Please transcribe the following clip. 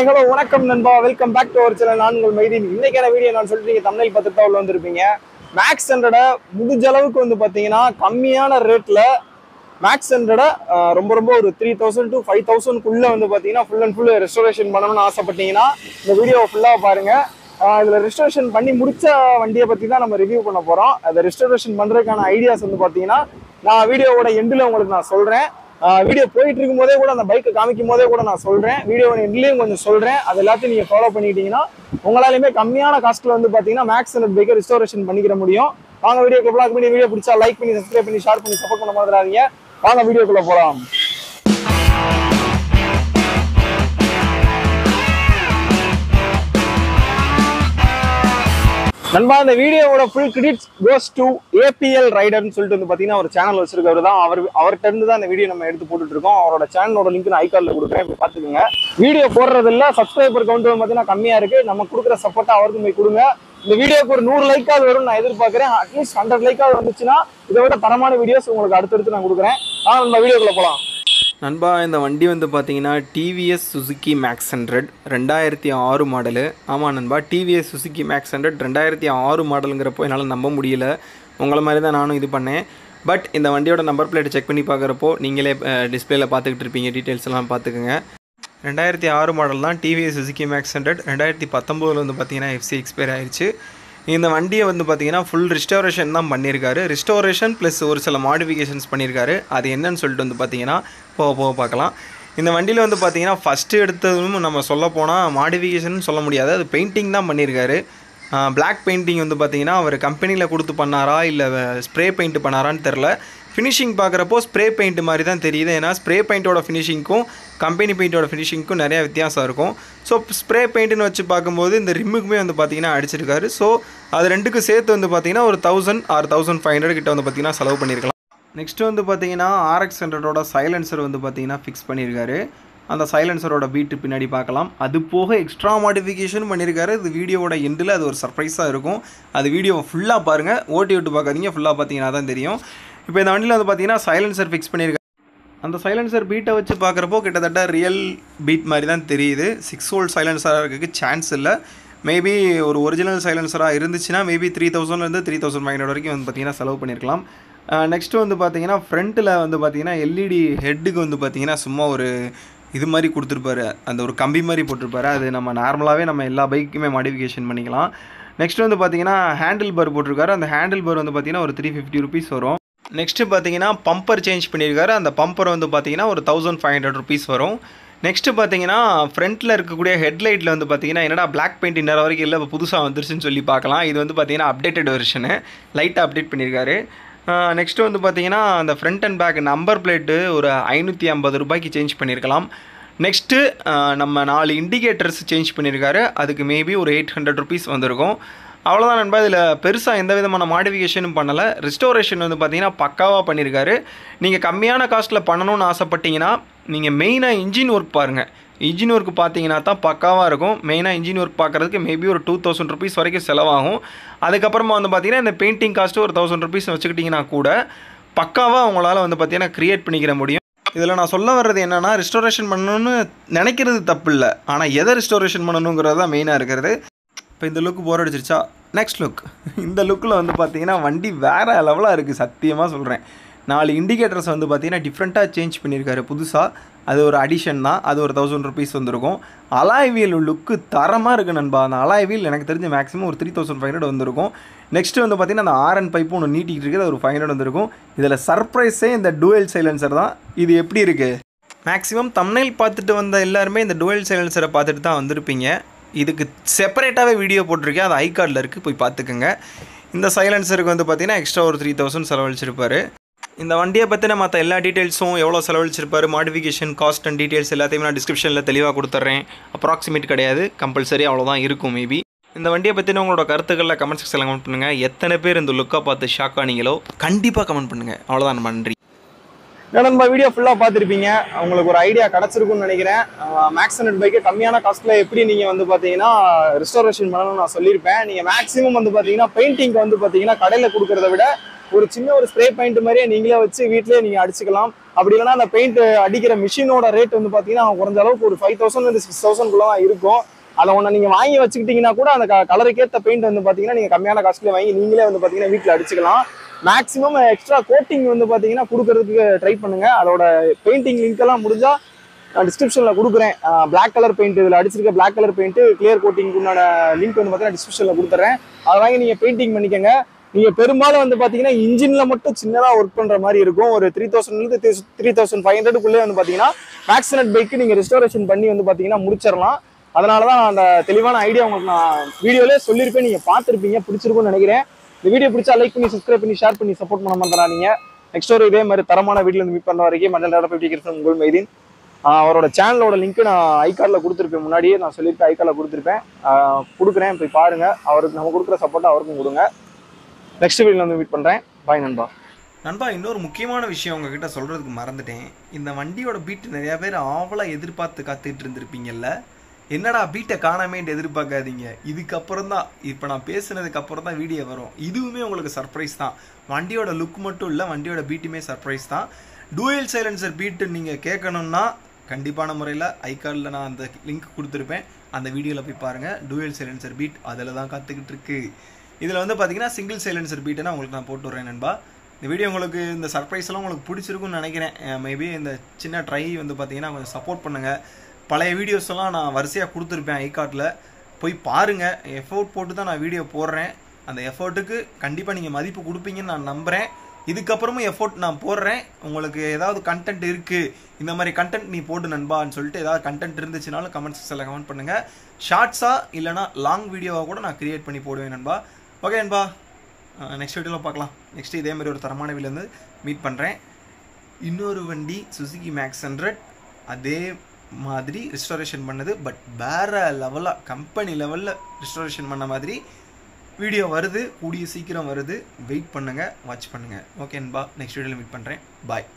Hi hello வணக்கம் நண்பா, welcome back to our channel. நான் உங்கள் மைதீன். இன்னைக்கான வீடியோ நான் சொல்லிட்டு நீங்கள் தமிழில் பார்த்துட்டு உள்ள வந்திருப்பீங்க. மேக்ஸ் ஹண்ட்ரடை முடிஞ்ச அளவுக்கு வந்து பார்த்தீங்கன்னா கம்மியான ரேட்டில் மேக்ஸ் ஹண்ட்ரடை ரொம்ப ஒரு 3000 to 5000 வந்து பார்த்தீங்கன்னா ஃபுல் அண்ட் ஃபுல் ரெஸ்டோரேஷன் பண்ணணும்னு ஆசைப்பட்டீங்கன்னா இந்த வீடியோவை ஃபுல்லாக பாருங்கள். இதில் ரெஸ்டோரேஷன் பண்ணி முடிச்ச வண்டியை பற்றி தான் நம்ம ரிவ்யூ பண்ண போகிறோம். அதை ரெஸ்டோரேஷன் பண்ணுறதுக்கான ஐடியாஸ் வந்து பார்த்தீங்கன்னா நான் வீடியோவோட எண்டில் உங்களுக்கு நான் சொல்கிறேன். வீடியோ போயிட்டு இருக்கும் போதே கூட அந்த பைக்கை காமிக்கும் போதே கூட நான் சொல்றேன். வீடியோட எண்ட்லயும் கொஞ்சம் சொல்றேன். அது எல்லாத்தையும் நீங்க ஃபாலோ பண்ணிட்டீங்கன்னா உங்களாலுமே கம்மியான காஸ்ட்ல வந்து பாத்தீங்கன்னா மேக்ஸ் ஹண்ட்ரட் பைக்கை ரெஸ்டோரேஷன் பண்ணிக்கிற முடியும். வாங்க வீடியோக்கு பிளாக் பண்ணி வீடியோ பிடிச்சா லைக் பண்ணி சப்ஸ்கிரைப் பண்ணி ஷேர் பண்ணி சப்போர்ட் பண்ண மாதிரிங்க. வாங்க வீடியோக்குள்ள போலாம். நண்பா, இந்த வீடியோவோட full credits goes to APL ரைடர்னு சொல்லிட்டு வந்து பார்த்தீங்கன்னா ஒரு சேனல் வச்சிருக்கவர் தான். அவர்கிட்ட இருந்து தான் இந்த வீடியோ நம்ம எடுத்து போட்டுட்டு இருக்கோம். அவரோட சேனலோட லிங்க் நான் ஐகார்டில் கொடுக்குறேன், போய் பார்த்துக்கோங்க. வீடியோ போடுறது இல்லை, சப்ஸ்கிரைபர் கவுண்ட் வந்து பார்த்தீங்கன்னா கம்மியாக இருக்குது. நம்ம கொடுக்குற சப்போர்ட்டை அவருக்கும் போய் கொடுங்க. இந்த வீடியோக்கு ஒரு 100 லைக்காவது வரும்னு நான் எதிர்பார்க்குறேன். அட்லீஸ்ட் 100 லைக்காவது வந்துச்சுன்னா இதை விட தரமான வீடியோஸ் உங்களுக்கு அடுத்தடுத்து நான் கொடுக்குறேன். ஆனால் நம்ம வீடியோக்குள்ள போகலாம். நண்பா, இந்த வண்டி வந்து பார்த்தீங்கன்னா டிவிஎஸ் சுசுகி மேக்ஸ் 100 2006 மாடலு. ஆமாம் நண்பா, டிவிஎஸ் சுசுகி மேக்ஸ் 100 2006 மாடலுங்கிறப்போ என்னால் நம்ப முடியல. உங்களை மாதிரி தான் நானும் இது பண்ணேன். பட் இந்த வண்டியோட நம்பர் பிளேட்டை செக் பண்ணி பார்க்குறப்போ நீங்களே டிஸ்பிளேயில் பார்த்துக்கிட்டு இருப்பீங்க. டீட்டெயில்ஸ் எல்லாம் பார்த்துக்குங்க. 2006 மாடல் தான் டிவிஎஸ் சுசுகி மேக்ஸ் 100. 2019 வந்து பார்த்தீங்கன்னா எஃப்சி எக்ஸ்பயர் ஆயிடுச்சு. இந்த வண்டியை வந்து பார்த்தீங்கன்னா ஃபுல் ரெஸ்டோரேஷன் தான் பண்ணியிருக்காரு. ரெஸ்டோரேஷன் ப்ளஸ் ஒரு சில மாடிஃபிகேஷன்ஸ் பண்ணியிருக்காரு. அது என்னன்னு சொல்லிட்டு வந்து பார்த்தீங்கன்னா போக பார்க்கலாம். இந்த வண்டியில் வந்து பார்த்தீங்கன்னா ஃபஸ்ட்டு எடுத்ததும் நம்ம சொல்ல போனால் மாடிஃபிகேஷன் சொல்ல முடியாது, அது பெயிண்டிங் தான் பண்ணியிருக்காரு. பிளாக் பெயிண்டிங் வந்து பார்த்தீங்கன்னா அவர் கம்பெனியில் கொடுத்து பண்ணாரா இல்லை ஸ்ப்ரே பெயிண்ட் பண்ணாரான்னு தெரில. ஃபினிஷிங் பார்க்குறப்போ ஸ்ப்ரே பெயிண்ட் மாதிரி தான் தெரியுது. ஏன்னா ஸ்ப்ரே பெயிண்ட்டோட ஃபினிஷிங்க்கும் கம்பெனி பெயிண்ட்டோட ஃபினிஷிங்க்கும் நிறையா வித்தியாசம் இருக்கும். ஸோ ஸ்ப்ரே பெயிண்ட்டுன்னு வச்சு பார்க்கும்போது இந்த ரிம்முக்குமே வந்து பார்த்திங்கன்னா அடிச்சிருக்காரு. ஸோ அது ரெண்டுக்கும் சேர்த்து வந்து பார்த்திங்கன்னா ஒரு 1000 or 1500 கிட்ட வந்து பார்த்திங்கன்னா செலவு பண்ணியிருக்கலாம். நெக்ஸ்ட்டு வந்து பார்த்திங்கன்னா RX 100ஓட சைலன்சர் வந்து பார்த்திங்கன்னா ஃபிக்ஸ் பண்ணியிருக்காரு. அந்த சைலன்சரோட பீட்டு பின்னாடி பார்க்கலாம். அது போக எக்ஸ்ட்ரா மாடிஃபிகேஷன் பண்ணியிருக்காரு. இது வீடியோவோட எண்டில் அது ஒரு சர்ப்ரைஸாக இருக்கும். அது வீடியோவை ஃபுல்லாக பாருங்கள், ஓட்டி விட்டு பார்க்காதீங்க, ஃபுல்லாக பார்த்தீங்கன்னா தான் தெரியும். இப்போ இந்த வண்டியில் வந்து பார்த்தீங்கன்னா சைலன்சர் ஃபிக்ஸ் பண்ணியிருக்காரு. அந்த சைலன்சர் பீட்டை வச்சு பார்க்குறப்போ கிட்டத்தட்ட ரியல் பீட் மாதிரி தான் தெரியுது. 6 volt சைலன்சராக இருக்கிறதுக்கு சான்ஸ் இல்லை. மேபி ஒரு ஒரிஜினல் சைலன்சராக இருந்துச்சுன்னா மேபி 3000 3500 வரைக்கும் வந்து பார்த்திங்கன்னா செலவு பண்ணியிருக்கலாம். நெக்ஸ்ட்டு வந்து பார்த்திங்கன்னா ஃப்ரண்ட்டில் வந்து பார்த்திங்கன்னா எல்இடி ஹெட்டுக்கு வந்து பார்த்திங்கன்னா சும்மா ஒரு இது மாதிரி கொடுத்துருப்பாரு, அந்த ஒரு கம்பி மாதிரி போட்டிருப்பாரு. அது நம்ம நார்மலாகவே நம்ம எல்லா பைக்குமே மாடிஃபிகேஷன் பண்ணிக்கலாம். நெக்ஸ்ட்டு வந்து பார்த்திங்கன்னா ஹேண்டில் பார் போட்டிருக்காரு. அந்த ஹேண்டில் பார் வந்து பார்த்திங்கன்னா ஒரு 350 rupees வரும். நெக்ஸ்ட்டு பார்த்தீங்கன்னா பம்பர் சேஞ்ச் பண்ணியிருக்காரு. அந்த பம்பர் வந்து பார்த்தீங்கன்னா ஒரு 1500 rupees வரும். நெக்ஸ்ட்டு பார்த்தீங்கன்னா ஃப்ரண்ட்டில் இருக்கக்கூடிய ஹெட்லைட்டில் வந்து பார்த்தீங்கன்னா என்னடா பிளாக் பெயிண்ட் இன்னொரு வரைக்கும் இல்லை, இப்போ புதுசாக வந்துருச்சுன்னு சொல்லி பார்க்கலாம். இது வந்து பார்த்தீங்கன்னா அப்டேட்டட் வெர்ஷனு, லைட்டாக அப்டேட் பண்ணியிருக்காரு. நெக்ஸ்ட்டு வந்து பார்த்தீங்கன்னா அந்த front and back number plate ஒரு 550 ரூபாய்க்கு சேஞ்ச் பண்ணியிருக்கலாம். நெக்ஸ்ட்டு நம்ம 4 இண்டிகேட்டர்ஸ் சேஞ்ச் பண்ணியிருக்காரு. அதுக்கு மேபி ஒரு 800 rupees வந்திருக்கும். அவ்வளோதான் நண்பா. இதில் பெருசாக எந்த விதமான மாடிஃபிகேஷனும் பண்ணலை. ரெஸ்டோரேஷன் வந்து பார்த்தீங்கன்னா பக்காவாக பண்ணியிருக்காரு. நீங்கள் கம்மியான காஸ்ட்டில் பண்ணணும்னு ஆசைப்பட்டீங்கன்னா நீங்கள் மெயினாக இன்ஜின் ஒர்க் பாருங்கள். இன்ஜின் ஒர்க் பார்த்தீங்கன்னா தான் பக்காவாக இருக்கும். மெயினாக இன்ஜின் ஒர்க் பார்க்குறதுக்கு மேபி ஒரு 2000 rupees வரைக்கும் செலவாகும். அதுக்கப்புறமா வந்து பார்த்தீங்கன்னா இந்த பெயிண்டிங் காஸ்ட்டு ஒரு 1000 rupees வச்சுக்கிட்டிங்கன்னா கூட பக்காவாக உங்களால் வந்து பார்த்தீங்கன்னா க்ரியேட் பண்ணிக்கிற முடியும். இதில் நான் சொல்ல வர்றது என்னென்னா, ரெஸ்டோரேஷன் பண்ணணும்னு நினைக்கிறது தப்பு இல்லை, ஆனால் எதை ரெஸ்டோரேஷன் பண்ணணுங்கிறது தான் மெயினாக இருக்கிறது. இப்போ இந்த லுக்கு போர் அடிச்சிருச்சா, நெக்ஸ்ட் லுக். இந்த லுக்கில் வந்து பார்த்தீங்கன்னா வண்டி வேறு லெவலாக இருக்குது, சத்தியமாக சொல்கிறேன். 4 இண்டிகேட்டர்ஸ் வந்து பார்த்தீங்கன்னா டிஃப்ரெண்ட்டாக சேஞ்ச் பண்ணியிருக்காரு புதுசாக. அது ஒரு அடிஷன் தான். அது ஒரு 1000 rupees வந்திருக்கும். அலாய் வீல் லுக்கு தரமாக இருக்குது நண்பா. அந்த அலாய் வீல் எனக்கு தெரிஞ்ச மேக்ஸிமம் ஒரு 3500 வந்திருக்கும். நெக்ஸ்ட்டு வந்து பார்த்திங்கன்னா அந்த ஆர்என் பைப்பு ஒன்று நீட்டிகிட்டு இருக்குது, அது ஒரு 500 வந்திருக்கும். இதில் சர்ப்ரைஸே இந்த டூயல் சைலன்சர் தான். இது எப்படி இருக்குது, மேக்ஸிமம் தம்ப்நெயில் பார்த்துட்டு வந்த எல்லாருமே இந்த டூயல் சைலன்சரை பார்த்துட்டு தான் வந்திருப்பீங்க. இதுக்கு செப்பரேட்டாகவே வீடியோ போட்டிருக்கேன், அது ஐகார்டில் இருக்குது, போய் பார்த்துக்குங்க. இந்த சைலன்சருக்கு வந்து பார்த்திங்கன்னா எக்ஸ்ட்ரா ஒரு 3000 செலவழிச்சிருப்பார். இந்த வண்டியை பற்றின மற்ற எல்லா டீட்டெயில்ஸும் எவ்வளோ செலவழிச்சிருப்பார், மாடிஃபிகேஷன் காஸ்ட் அண்ட் டீட்டெயில்ஸ் எல்லாத்தையுமே நான் டிஸ்கிரிப்ஷனில் தெளிவாக கொடுத்துட்றேன். அப்ராக்சிமேட் கிடையாது, கம்பல்சரி அவ்வளோதான் இருக்கும். மேபி இந்த வண்டியை பற்றின உங்களோட கருத்துக்களில் கமெண்ட் செக்ஷனில் கமெண்ட் பண்ணுங்கள். எத்தனை பேர் இந்த லுக்கை பார்த்து ஷாக் ஆனீங்களோ கண்டிப்பாக கமெண்ட் பண்ணுங்கள். அவ்வளோதான், நன்றி. நம்ம வீடியோ ஃபுல்லாக பார்த்துருப்பீங்க. உங்களுக்கு ஒரு ஐடியா கிடச்சிருக்குன்னு நினைக்கிறேன். மேக்ஸ் ஹண்ட்ரட் பைக்கை கம்மியான காஸ்ட்டில் எப்படி நீங்கள் வந்து பார்த்தீங்கன்னா ரெஸ்டோரேஷன் பண்ணணும்னு நான் சொல்லியிருப்பேன். நீங்கள் மேக்ஸிமம் வந்து பார்த்தீங்கன்னா பெயிண்டிங்க்கு வந்து பார்த்தீங்கன்னா கடையில் கொடுக்குறத விட ஒரு சின்ன ஒரு ஸ்ப்ரே பெயிண்ட் மாதிரியே நீங்களே வச்சு வீட்லயே நீங்க அடிச்சுக்கலாம். அப்படி இல்லைன்னா அந்த பெயிண்ட் அடிக்கிற மிஷினோட ரேட் வந்து பாத்தீங்கன்னா குறைஞ்ச அளவுக்கு ஒரு 5000 to 6000 தான் இருக்கும். அதை ஒன்று நீங்க வாங்கி வச்சுக்கிட்டீங்கன்னா கூட அந்த கலருக்கேற்ற பெயிண்ட் வந்து பாத்தீங்கன்னா நீங்க கம்மியான காஸ்ட்ல வாங்கி நீங்களே வந்து பாத்தீங்கன்னா வீட்டில் அடிச்சுக்கலாம். மேக்ஸிமம் எக்ஸ்ட்ரா கோட்டிங் வந்து பாத்தீங்கன்னா கொடுக்கறதுக்கு ட்ரை பண்ணுங்க. அதோட பெயிண்டிங் லிங்க் எல்லாம் முடிஞ்சா நான் டிஸ்கிரிப்ஷன்ல கொடுக்குறேன். பிளாக் கலர் பெயிண்ட் இதில் அடிச்சிருக்க black colour paint clear coating உண்டான லிங்க் வந்து பார்த்தீங்கன்னா டிஸ்கிரிப்ஷன்ல கொடுத்துறேன். அதை வாங்கி நீங்க பெயிண்டிங் பண்ணிக்கோங்க. நீங்க பெரும்பாலும் வந்து பாத்தீங்கன்னா இன்ஜின்ல மட்டும் சின்னதா ஒர்க் பண்ற மாதிரி இருக்கும். ஒரு 3000 to 3500 வந்து பாத்தீங்கன்னா மேக்ஸனட் பைக்கு நீங்க ரெஸ்டோரேஷன் பண்ணி வந்து பாத்தீங்கன்னா முடிச்சிடலாம். அதனாலதான் அந்த தெளிவான ஐடியா உங்களுக்கு நான் வீடியோலே சொல்லியிருப்பேன். நீங்க பார்த்துருப்பீங்க, பிடிச்சிருக்கும்னு நினைக்கிறேன். இந்த வீடியோ பிடிச்சா லைக் பண்ணி சப்ஸ்கிரைப் பண்ணி ஷேர் பண்ணி சப்போர்ட் பண்ண மாட்டேறாங்க. நெக்ஸ்ட் ஒரு இதே மாதிரி தரமான வீடியோ வந்து மீட் பண்ண வரைக்கும் மண்டல் டாடா 50 உங்கள் மைதீன். அவரோட சேனலோட லிங்க் நான் ஐகார்டில் கொடுத்துருப்பேன். முன்னாடியே நான் சொல்லியிருப்பேன் ஐகார்டில் கொடுத்துருப்பேன். கொடுக்குறேன், போய் பாருங்க. அவருக்கு நம்ம கொடுக்குற சப்போர்ட்டை அவருக்கும் கொடுங்க. நெக்ஸ்ட் வீடியோவில் வந்து மீட் பண்ணுறேன். பாய் நண்பா. நண்பா, இன்னொரு முக்கியமான விஷயம் உங்ககிட்ட சொல்கிறதுக்கு மறந்துட்டேன். இந்த வண்டியோட பீட் நிறையா பேர் ஆவலாக எதிர்பார்த்து காத்துட்டு இருந்திருப்பீங்கல்ல. என்னடா பீட்டை காணாமேன்ட்டு எதிர்பார்க்காதீங்க. இதுக்கப்புறம் தான், இப்போ நான் பேசுனதுக்கு அப்புறம் தான் வீடியோ வரும். இதுவுமே உங்களுக்கு சர்ப்ரைஸ் தான். வண்டியோட லுக் மட்டும் இல்லை, வண்டியோட பீட்டுமே சர்ப்ரைஸ் தான். டூயல் சைலன்சர் பீட்டு நீங்கள் கேட்கணும்னா கண்டிப்பான முறையில் ஐகார்டில் நான் அந்த லிங்க் கொடுத்துருப்பேன். அந்த வீடியோவில் போய் பாருங்கள். டூயல் சைலன்சர் பீட் அதில் தான் காத்துக்கிட்டு இருக்கு. இதில் வந்து பார்த்தீங்கன்னா சிங்கிள் சைலன்சர் பீட்டுன்னா உங்களுக்கு நான் போட்டு விட்றேன் நண்பா. இந்த வீடியோ உங்களுக்கு இந்த சர்ப்ரைஸ் எல்லாம் உங்களுக்கு பிடிச்சிருக்குன்னு நினைக்கிறேன். மேபி இந்த சின்ன ட்ரை வந்து பார்த்தீங்கன்னா கொஞ்சம் சப்போர்ட் பண்ணுங்கள். பழைய வீடியோஸ் எல்லாம் நான் வரிசையாக கொடுத்துருப்பேன் ஐகார்டில், போய் பாருங்கள். எஃபோர்ட் போட்டு தான் நான் வீடியோ போடுறேன். அந்த எஃபோர்ட்டுக்கு கண்டிப்பாக நீங்கள் மதிப்பு கொடுப்பீங்கன்னு நான் நம்புகிறேன். இதுக்கப்புறமும் எஃபோர்ட் நான் போடுறேன். உங்களுக்கு ஏதாவது கண்டென்ட் இருக்குது, இந்த மாதிரி கண்டென்ட் நீ போட்டு நண்பான்னு சொல்லிட்டு ஏதாவது கண்டென்ட் இருந்துச்சுனாலும் கமெண்ட் செக்ஷனில் கமெண்ட் பண்ணுங்கள். ஷார்ட்ஸாக இல்லைனா லாங் வீடியோவாக கூட நான் கிரியேட் பண்ணி போடுவேன் நண்பா. ஓகே நண்பா, நெக்ஸ்ட் வீடியோவில் பார்க்கலாம். நெக்ஸ்ட் இதே மாதிரி ஒரு தரமான வீடியோலேருந்து மீட் பண்ணுறேன். இன்னொரு வண்டி சுசுகி மேக்ஸ் 100 அதே மாதிரி ரெஸ்டோரேஷன் பண்ணது, பட் வேற லெவலாக கம்பெனி லெவலில் ரெஸ்டோரேஷன் பண்ண மாதிரி வீடியோ வருது. கூடிய சீக்கிரம் வருது. வெயிட் பண்ணுங்கள், வாட்ச் பண்ணுங்கள். ஓகே நண்பா, நெக்ஸ்ட் வீடியோவில் மீட் பண்ணுறேன். பாய்.